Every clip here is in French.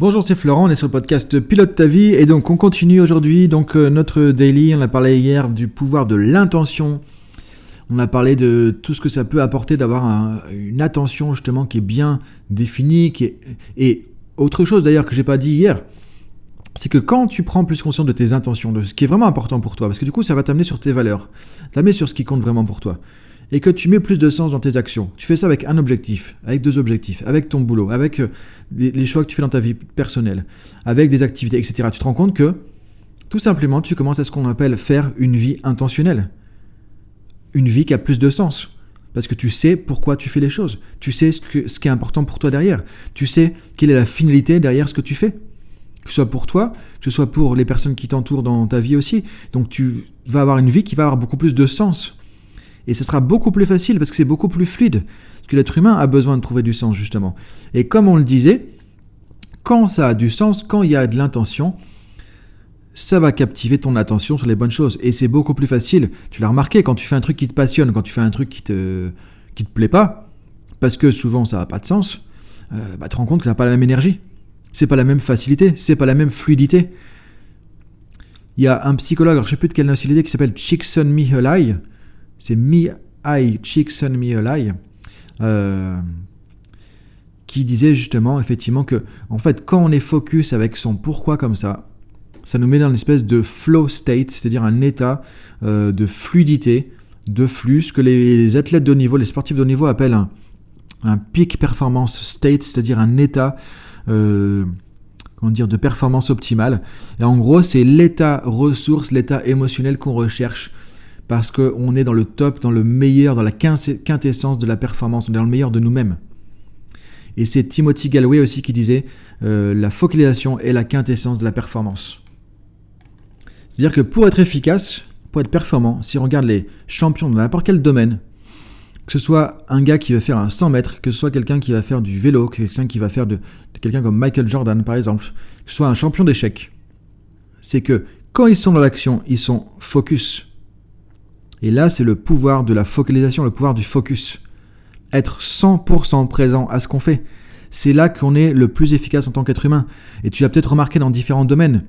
Bonjour, c'est Florent, on est sur le podcast Pilote ta vie et donc on continue aujourd'hui notre daily. On a parlé hier du pouvoir de l'intention. On a parlé de tout ce que ça peut apporter d'avoir une attention justement qui est bien définie. Et autre chose d'ailleurs que j'ai pas dit hier, c'est que quand tu prends plus conscience de tes intentions, de ce qui est vraiment important pour toi, parce que du coup ça va t'amener sur tes valeurs, t'amener sur ce qui compte vraiment pour toi, et que tu mets plus de sens dans tes actions. Tu fais ça avec un objectif, avec deux objectifs, avec ton boulot, avec les choix que tu fais dans ta vie personnelle, avec des activités, etc. Tu te rends compte que, tout simplement, tu commences à ce qu'on appelle faire une vie intentionnelle. Une vie qui a plus de sens. Parce que tu sais pourquoi tu fais les choses. Tu sais ce qui est important pour toi derrière. Tu sais quelle est la finalité derrière ce que tu fais. Que ce soit pour toi, que ce soit pour les personnes qui t'entourent dans ta vie aussi. Donc tu vas avoir une vie qui va avoir beaucoup plus de sens. Et ce sera beaucoup plus facile parce que c'est beaucoup plus fluide. Parce que l'être humain a besoin de trouver du sens, justement. Et comme on le disait, quand ça a du sens, quand il y a de l'intention, ça va captiver ton attention sur les bonnes choses. Et c'est beaucoup plus facile. Tu l'as remarqué, quand tu fais un truc qui te passionne, quand tu fais un truc qui te plaît pas, parce que souvent ça n'a pas de sens, tu te rends compte que ça n'a pas la même énergie. C'est pas la même facilité, c'est pas la même fluidité. Il y a un psychologue, alors je ne sais plus de quelle nationalité, qui s'appelle Csikszentmihalyi. C'est Csikszentmihalyi, qui disait justement, effectivement, que en fait, quand on est focus avec son pourquoi comme ça nous met dans une espèce de flow state, c'est-à-dire un état de fluidité, de flux, ce que les athlètes de haut niveau, les sportifs de haut niveau appellent un peak performance state, c'est-à-dire un état de performance optimale. Et en gros, c'est l'état ressource, l'état émotionnel qu'on recherche, parce qu'on est dans le top, dans le meilleur, dans la quintessence de la performance, on est dans le meilleur de nous-mêmes. Et c'est Timothy Gallwey aussi qui disait la focalisation est la quintessence de la performance. C'est-à-dire que pour être efficace, pour être performant, si on regarde les champions dans n'importe quel domaine, que ce soit un gars qui va faire un 100 mètres, que ce soit quelqu'un qui va faire du vélo, que quelqu'un qui va faire de quelqu'un comme Michael Jordan par exemple, que ce soit un champion d'échecs, c'est que quand ils sont dans l'action, ils sont focus. Et là, c'est le pouvoir de la focalisation, le pouvoir du focus. Être 100% présent à ce qu'on fait. C'est là qu'on est le plus efficace en tant qu'être humain. Et tu l'as peut-être remarqué dans différents domaines.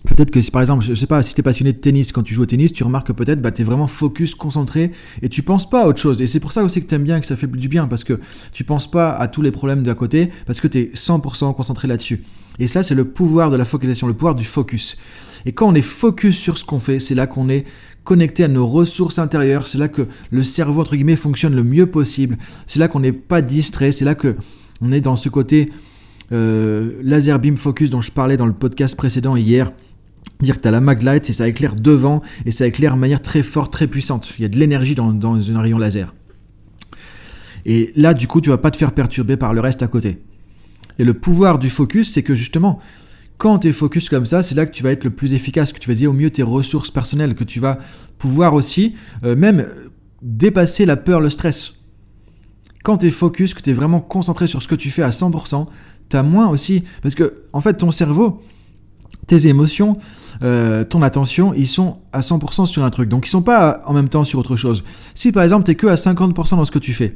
Peut-être que, par exemple, je ne sais pas, si tu es passionné de tennis, quand tu joues au tennis, tu remarques que peut-être tu es vraiment focus, concentré, et tu ne penses pas à autre chose. Et c'est pour ça aussi que tu aimes bien, que ça fait du bien, parce que tu ne penses pas à tous les problèmes d'à côté, parce que tu es 100% concentré là-dessus. Et ça, c'est le pouvoir de la focalisation, le pouvoir du focus. Et quand on est focus sur ce qu'on fait, c'est là qu'on est connecté à nos ressources intérieures, c'est là que le cerveau, entre guillemets, fonctionne le mieux possible, c'est là qu'on n'est pas distrait, c'est là qu'on est dans ce côté laser beam focus dont je parlais dans le podcast précédent hier. Dire que tu as la maglite et ça éclaire devant et ça éclaire de manière très forte, très puissante. Il y a de l'énergie dans un rayon laser. Et là, du coup, tu ne vas pas te faire perturber par le reste à côté. Et le pouvoir du focus, c'est que justement, quand tu es focus comme ça, c'est là que tu vas être le plus efficace, que tu vas utiliser au mieux tes ressources personnelles, que tu vas pouvoir aussi même dépasser la peur, le stress. Quand tu es focus, que tu es vraiment concentré sur ce que tu fais à 100%, tu as moins aussi... Parce que, en fait, ton cerveau, tes émotions, ton attention, ils sont à 100% sur un truc. Donc, ils ne sont pas en même temps sur autre chose. Si, par exemple, tu n'es que à 50% dans ce que tu fais,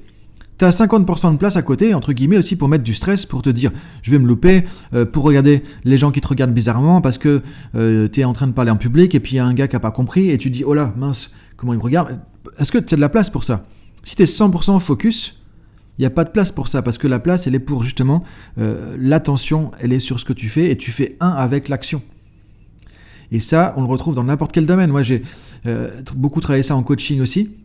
tu as 50% de place à côté, entre guillemets, aussi pour mettre du stress, pour te dire « je vais me louper », pour regarder les gens qui te regardent bizarrement parce que tu es en train de parler en public et puis il y a un gars qui n'a pas compris et tu te dis « oh là, mince, comment il me regarde ?» Est-ce que tu as de la place pour ça ? Si tu es 100% focus, il n'y a pas de place pour ça parce que la place, elle est pour justement l'attention, elle est sur ce que tu fais et tu fais un avec l'action. Et ça, on le retrouve dans n'importe quel domaine. Moi, j'ai beaucoup travaillé ça en coaching aussi.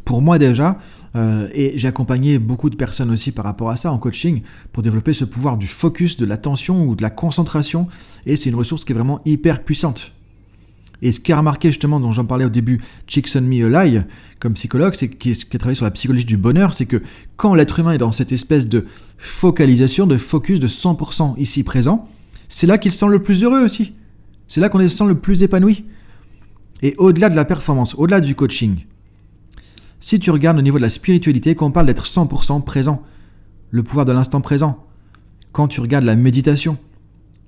Pour moi déjà, et j'ai accompagné beaucoup de personnes aussi par rapport à ça en coaching pour développer ce pouvoir du focus, de l'attention ou de la concentration. Et c'est une ressource qui est vraiment hyper puissante. Et ce qu'a remarqué justement, dont j'en parlais au début, Csikszentmihalyi, comme psychologue, qui a travaillé sur la psychologie du bonheur, c'est que quand l'être humain est dans cette espèce de focalisation, de focus de 100% ici présent, c'est là qu'il se sent le plus heureux aussi. C'est là qu'on se sent le plus épanoui. Et au-delà de la performance, au-delà du coaching, si tu regardes au niveau de la spiritualité, quand on parle d'être 100% présent, le pouvoir de l'instant présent, quand tu regardes la méditation,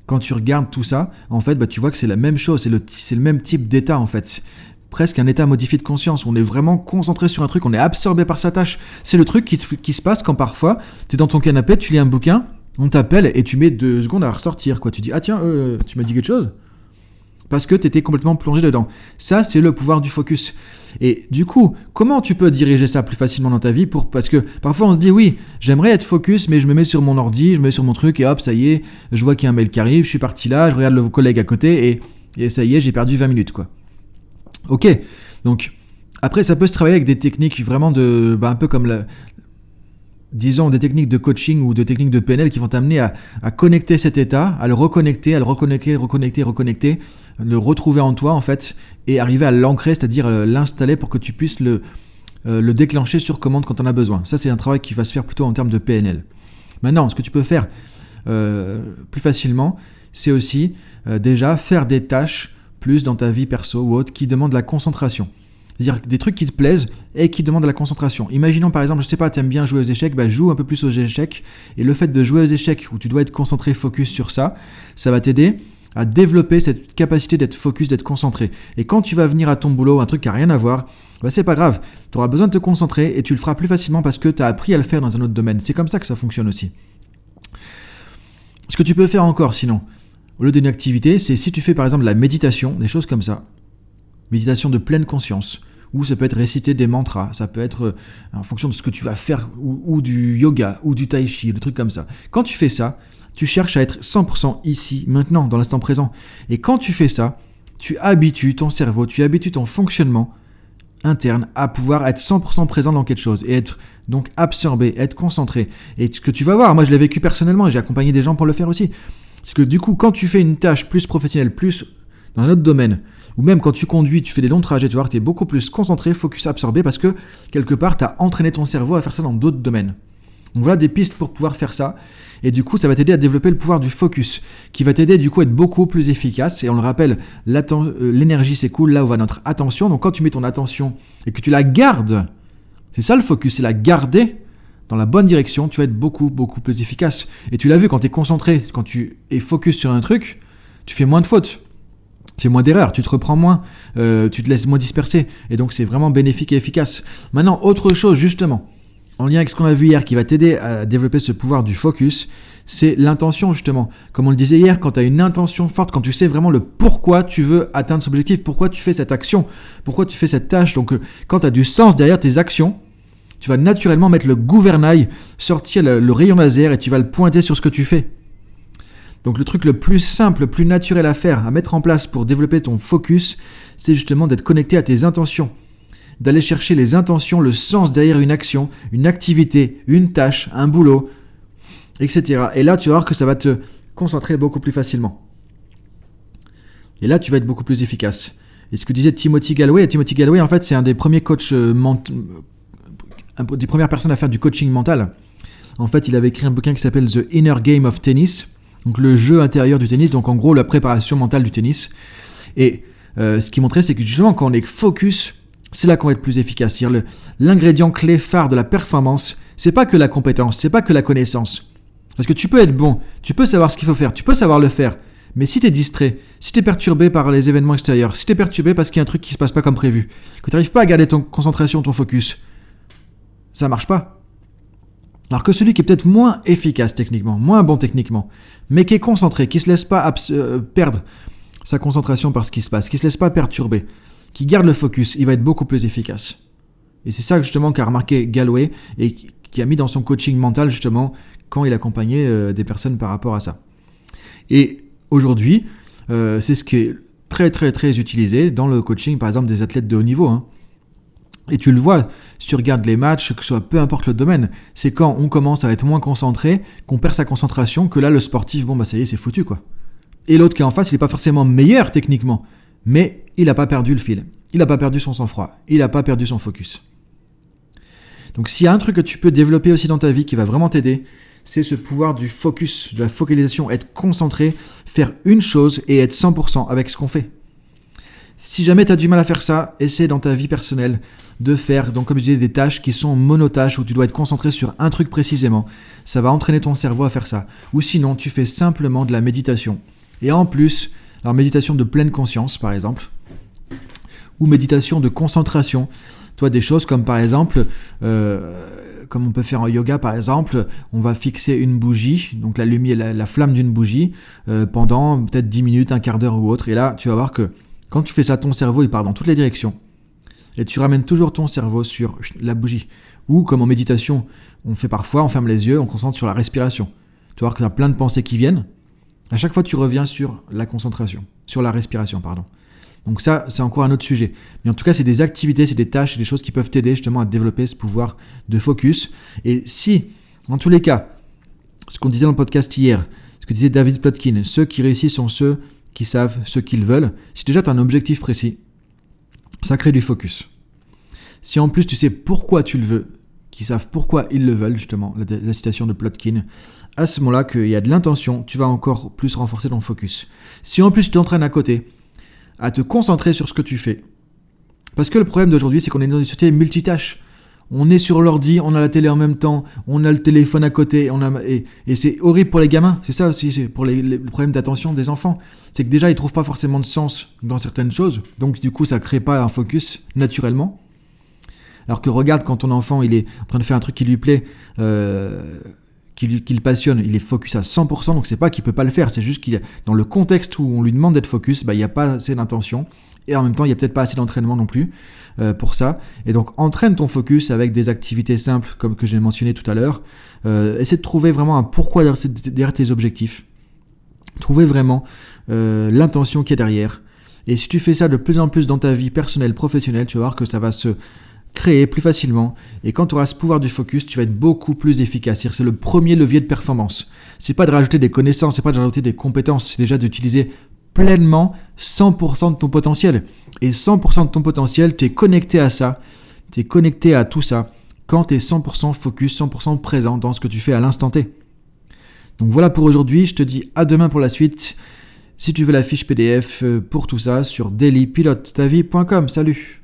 quand tu regardes tout ça, en fait, tu vois que c'est la même chose, c'est le même type d'état en fait. Presque un état modifié de conscience, où on est vraiment concentré sur un truc, on est absorbé par sa tâche. C'est le truc qui se passe quand parfois, tu es dans ton canapé, tu lis un bouquin, On t'appelle et tu mets 2 secondes à ressortir, quoi. Tu dis, ah tiens, tu m'as dit quelque chose ? Parce que tu étais complètement plongé dedans. Ça, c'est le pouvoir du focus. Et du coup, comment tu peux diriger ça plus facilement dans ta vie parce que parfois on se dit, oui, j'aimerais être focus, mais je me mets sur mon ordi, je me mets sur mon truc et hop, ça y est, je vois qu'il y a un mail qui arrive, je suis parti là, je regarde le collègue à côté et ça y est, j'ai perdu 20 minutes, quoi. Ok, donc après, ça peut se travailler avec des techniques vraiment un peu comme disons des techniques de coaching ou de techniques de PNL qui vont t'amener à connecter cet état, à le reconnecter, le retrouver en toi en fait, et arriver à l'ancrer, c'est-à-dire l'installer pour que tu puisses le déclencher sur commande quand on a besoin. Ça, c'est un travail qui va se faire plutôt en termes de PNL. Maintenant, ce que tu peux faire plus facilement, c'est aussi déjà faire des tâches plus dans ta vie perso ou autre qui demandent de la concentration. C'est-à-dire des trucs qui te plaisent et qui demandent de la concentration. Imaginons par exemple, je sais pas, tu aimes bien jouer aux échecs, joue un peu plus aux échecs. Et le fait de jouer aux échecs où tu dois être concentré, focus sur ça, ça va t'aider à développer cette capacité d'être focus, d'être concentré. Et quand tu vas venir à ton boulot, un truc qui n'a rien à voir, c'est pas grave. Tu auras besoin de te concentrer et tu le feras plus facilement parce que tu as appris à le faire dans un autre domaine. C'est comme ça que ça fonctionne aussi. Ce que tu peux faire encore sinon, au lieu d'une activité, c'est si tu fais par exemple la méditation, des choses comme ça. Méditation de pleine conscience. Ou ça peut être réciter des mantras, ça peut être en fonction de ce que tu vas faire, ou du yoga, ou du tai chi, des trucs comme ça. Quand tu fais ça, tu cherches à être 100% ici, maintenant, dans l'instant présent. Et quand tu fais ça, tu habitues ton cerveau, tu habitues ton fonctionnement interne à pouvoir être 100% présent dans quelque chose et être donc absorbé, être concentré. Et ce que tu vas voir, moi je l'ai vécu personnellement et j'ai accompagné des gens pour le faire aussi. C'est que du coup, quand tu fais une tâche plus professionnelle, plus dans un autre domaine, ou même quand tu conduis, tu fais des longs trajets, tu vas voir que tu es beaucoup plus concentré, focus, absorbé, parce que quelque part, tu as entraîné ton cerveau à faire ça dans d'autres domaines. Donc voilà des pistes pour pouvoir faire ça. Et du coup, ça va t'aider à développer le pouvoir du focus, qui va t'aider du coup à être beaucoup plus efficace. Et on le rappelle, l'énergie c'est cool, là où va notre attention. Donc quand tu mets ton attention et que tu la gardes, c'est ça le focus, c'est la garder dans la bonne direction, tu vas être beaucoup, beaucoup plus efficace. Et tu l'as vu, quand tu es concentré, quand tu es focus sur un truc, tu fais moins de fautes. Tu fais moins d'erreurs, tu te reprends moins, tu te laisses moins disperser. Et donc, c'est vraiment bénéfique et efficace. Maintenant, autre chose, justement, en lien avec ce qu'on a vu hier, qui va t'aider à développer ce pouvoir du focus, c'est l'intention, justement. Comme on le disait hier, quand tu as une intention forte, quand tu sais vraiment le pourquoi tu veux atteindre cet objectif, pourquoi tu fais cette action, pourquoi tu fais cette tâche. Donc, quand tu as du sens derrière tes actions, tu vas naturellement mettre le gouvernail, sortir le rayon laser et tu vas le pointer sur ce que tu fais. Donc le truc le plus simple, le plus naturel à faire, à mettre en place pour développer ton focus, c'est justement d'être connecté à tes intentions. D'aller chercher les intentions, le sens derrière une action, une activité, une tâche, un boulot, etc. Et là, tu vas voir que ça va te concentrer beaucoup plus facilement. Et là, tu vas être beaucoup plus efficace. Et ce que disait Timothy Gallwey, en fait, c'est un des premiers coachs, des premières personnes à faire du coaching mental. En fait, il avait écrit un bouquin qui s'appelle The Inner Game of Tennis. Donc le jeu intérieur du tennis, donc en gros la préparation mentale du tennis. Et ce qu'il montrait, c'est que justement quand on est focus, c'est là qu'on va être plus efficace. C'est-à-dire l'ingrédient clé phare de la performance, c'est pas que la compétence, c'est pas que la connaissance. Parce que tu peux être bon, tu peux savoir ce qu'il faut faire, tu peux savoir le faire, mais si tu es distrait, si tu es perturbé par les événements extérieurs, si tu es perturbé parce qu'il y a un truc qui se passe pas comme prévu, que tu n'arrives pas à garder ton concentration, ton focus, ça marche pas. Alors que celui qui est peut-être moins efficace techniquement, moins bon techniquement, mais qui est concentré, qui ne se laisse pas perdre sa concentration par ce qui se passe, qui ne se laisse pas perturber, qui garde le focus, il va être beaucoup plus efficace. Et c'est ça justement qu'a remarqué Gallwey et qui a mis dans son coaching mental justement quand il accompagnait des personnes par rapport à ça. Et aujourd'hui, c'est ce qui est très très très utilisé dans le coaching par exemple des athlètes de haut niveau. Et tu le vois, si tu regardes les matchs, que ce soit peu importe le domaine, c'est quand on commence à être moins concentré, qu'on perd sa concentration, que là le sportif, ça y est, c'est foutu quoi. Et l'autre qui est en face, il n'est pas forcément meilleur techniquement, mais il n'a pas perdu le fil, il n'a pas perdu son sang-froid, il n'a pas perdu son focus. Donc s'il y a un truc que tu peux développer aussi dans ta vie qui va vraiment t'aider, c'est ce pouvoir du focus, de la focalisation, être concentré, faire une chose et être 100% avec ce qu'on fait. Si jamais tu as du mal à faire ça, essaie dans ta vie personnelle de faire, donc comme je disais, des tâches qui sont monotâches où tu dois être concentré sur un truc précisément. Ça va entraîner ton cerveau à faire ça. Ou sinon, tu fais simplement de la méditation. Et en plus, alors méditation de pleine conscience par exemple, ou méditation de concentration. Tu vois, des choses comme par exemple, comme on peut faire en yoga par exemple, on va fixer une bougie, donc la lumière, la flamme d'une bougie, pendant peut-être 10 minutes, un quart d'heure ou autre. Et là, tu vas voir que quand tu fais ça, ton cerveau, il part dans toutes les directions. Et tu ramènes toujours ton cerveau sur la bougie. Ou comme en méditation, on fait parfois, on ferme les yeux, on concentre sur la respiration. Tu vas voir que tu as plein de pensées qui viennent. À chaque fois, tu reviens sur la concentration, sur la respiration, pardon. Donc ça, c'est encore un autre sujet. Mais en tout cas, c'est des activités, c'est des tâches, c'est des choses qui peuvent t'aider justement à développer ce pouvoir de focus. Et si, en tous les cas, ce qu'on disait dans le podcast hier, ce que disait David Plotkin, ceux qui réussissent sont ceux qui savent ce qu'ils veulent. Si déjà tu as un objectif précis, ça crée du focus. Si en plus tu sais pourquoi tu le veux, qu'ils savent pourquoi ils le veulent, justement, la citation de Plotkin, à ce moment-là qu'il y a de l'intention, tu vas encore plus renforcer ton focus. Si en plus tu t'entraînes à côté, à te concentrer sur ce que tu fais. Parce que le problème d'aujourd'hui, c'est qu'on est dans une société multitâche. On est sur l'ordi, on a la télé en même temps, on a le téléphone à côté, et c'est horrible pour les gamins. C'est ça aussi, c'est pour les problèmes d'attention des enfants. C'est que déjà, ils ne trouvent pas forcément de sens dans certaines choses. Donc du coup, ça ne crée pas un focus naturellement. Alors que regarde, quand ton enfant il est en train de faire un truc qui lui plaît, qui le passionne, il est focus à 100%, donc c'est pas qu'il peut pas le faire, c'est juste qu'il est dans le contexte où on lui demande d'être focus, il n'y a pas assez d'intention, et en même temps il n'y a peut-être pas assez d'entraînement non plus pour ça. Et donc entraîne ton focus avec des activités simples comme que j'ai mentionné tout à l'heure. Essaie de trouver vraiment un pourquoi derrière tes objectifs. Trouver vraiment l'intention qui est derrière. Et si tu fais ça de plus en plus dans ta vie personnelle, professionnelle, tu vas voir que ça va se créer plus facilement, et quand tu auras ce pouvoir du focus, tu vas être beaucoup plus efficace. C'est le premier levier de performance. C'est pas de rajouter des connaissances, c'est pas de rajouter des compétences, c'est déjà d'utiliser pleinement 100% de ton potentiel. Et 100% de ton potentiel, tu es connecté à ça, tu es connecté à tout ça, quand tu es 100% focus, 100% présent dans ce que tu fais à l'instant T. Donc voilà pour aujourd'hui, je te dis à demain pour la suite. Si tu veux la fiche PDF pour tout ça, sur dailypilotetavie.com. Salut!